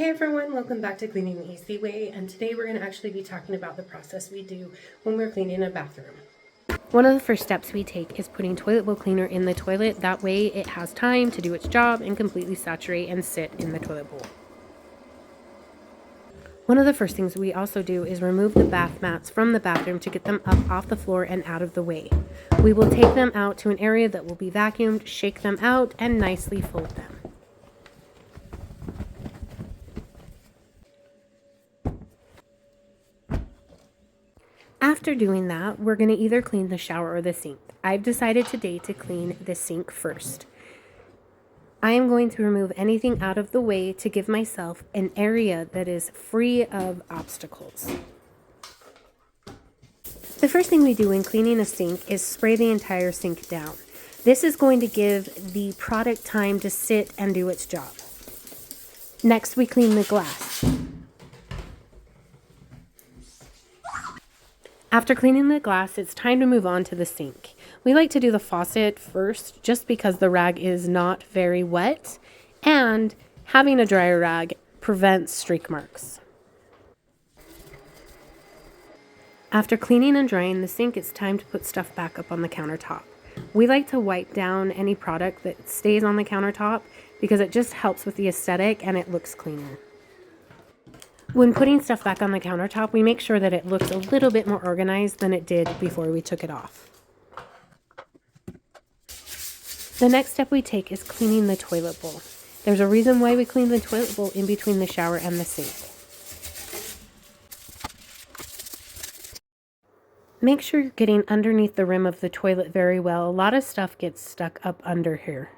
Hey everyone, welcome back to Cleaning the Easy Way, and today we're going to actually be talking about the process we do when we're cleaning a bathroom. One of the first steps we take is putting toilet bowl cleaner in the toilet. That way it has time to do its job and completely saturate and sit in the toilet bowl. One of the first things we also do is remove the bath mats from the bathroom to get them up off the floor and out of the way. We will take them out to an area that will be vacuumed, shake them out, and nicely fold them. After doing that, we're going to either clean the shower or the sink. I've decided today to clean the sink first. I am going to remove anything out of the way to give myself an area that is free of obstacles. The first thing we do when cleaning a sink is spray the entire sink down. This is going to give the product time to sit and do its job. Next, we clean the glass. After cleaning the glass, it's time to move on to the sink. We like to do the faucet first just because the rag is not very wet and having a dryer rag prevents streak marks. After cleaning and drying the sink, it's time to put stuff back up on the countertop. We like to wipe down any product that stays on the countertop because it just helps with the aesthetic and it looks cleaner. When putting stuff back on the countertop, we make sure that it looks a little bit more organized than it did before we took it off. The next step we take is cleaning the toilet bowl. There's a reason why we clean the toilet bowl in between the shower and the sink. Make sure you're getting underneath the rim of the toilet very well. A lot of stuff gets stuck up under here.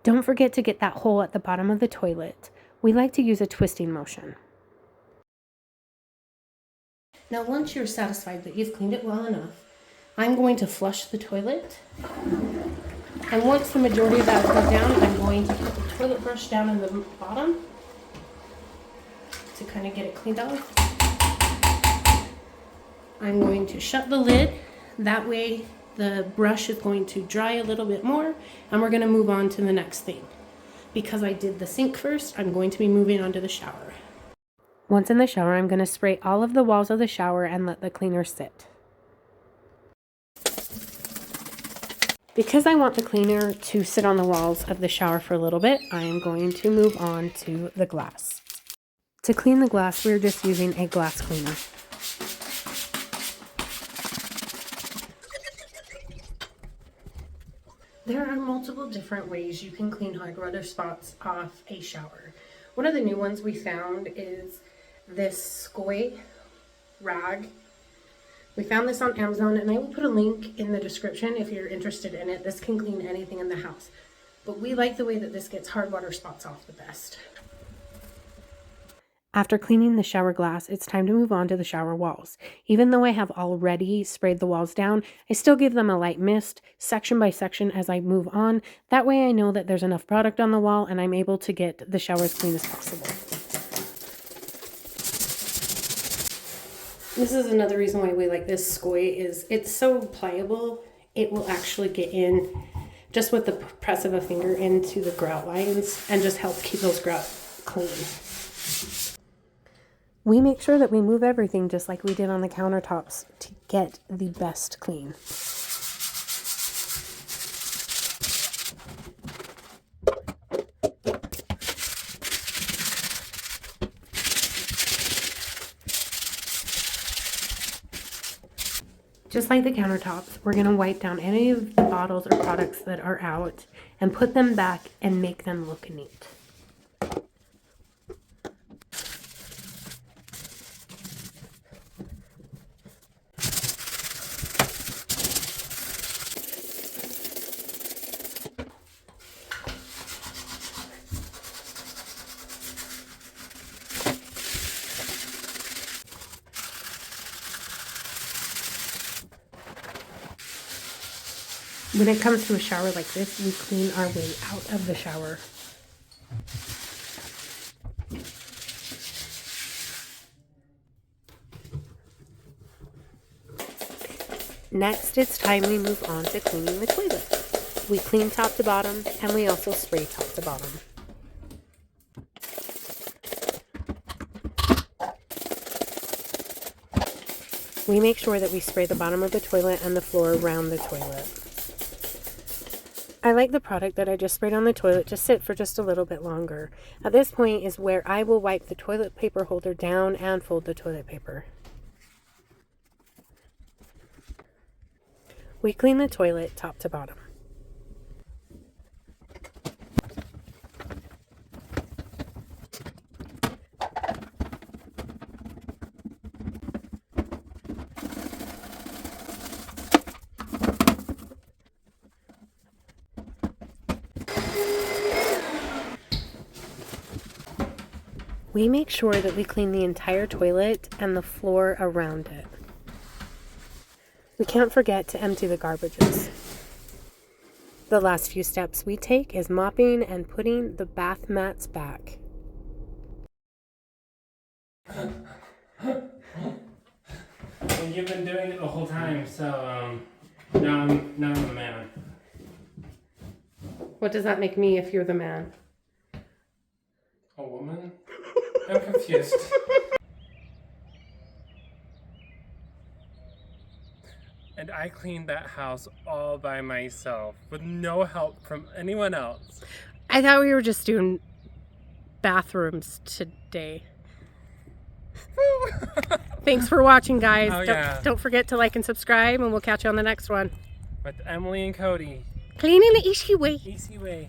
Don't forget to get that hole at the bottom of the toilet. We like to use a twisting motion. Now once you're satisfied that you've cleaned it well enough, I'm going to flush the toilet. And once the majority of that is gone down, I'm going to put the toilet brush down in the bottom to kind of get it cleaned off. I'm going to shut the lid. That way the brush is going to dry a little bit more and we're going to move on to the next thing. Because I did the sink first, I'm going to be moving on to the shower. Once in the shower, I'm going to spray all of the walls of the shower and let the cleaner sit. Because I want the cleaner to sit on the walls of the shower for a little bit, I am going to move on to the glass. To clean the glass, we're just using a glass cleaner. There are multiple different ways you can clean hard water spots off a shower. One of the new ones we found is this Skoy rag. We found this on Amazon and I will put a link in the description if you're interested in it. This can clean anything in the house. But we like the way that this gets hard water spots off the best. After cleaning the shower glass, it's time to move on to the shower walls. Even though I have already sprayed the walls down, I still give them a light mist, section by section as I move on. That way I know that there's enough product on the wall and I'm able to get the shower as clean as possible. This is another reason why we like this Skoy is it's so pliable. It will actually get in just with the press of a finger into the grout lines and just help keep those grout clean. We make sure that we move everything just like we did on the countertops to get the best clean. Just like the countertops, we're going to wipe down any of the bottles or products that are out and put them back and make them look neat. When it comes to a shower like this, we clean our way out of the shower. Next, it's time we move on to cleaning the toilet. We clean top to bottom, and we also spray top to bottom. We make sure that we spray the bottom of the toilet and the floor around the toilet. I like the product that I just sprayed on the toilet to sit for just a little bit longer. At this point is where I will wipe the toilet paper holder down and fold the toilet paper. We clean the toilet top to bottom. We make sure that we clean the entire toilet and the floor around it. We can't forget to empty the garbages. The last few steps we take is mopping and putting the bath mats back. Well, you've been doing it the whole time, so now I'm the man. What does that make me if you're the man? A woman? I'm confused. And I cleaned that house all by myself with no help from anyone else. I thought we were just doing bathrooms today. Thanks for watching, guys. Don't forget to like and subscribe, and we'll catch you on the next one. With Emily and Cody. Cleaning the easy way. Easy way.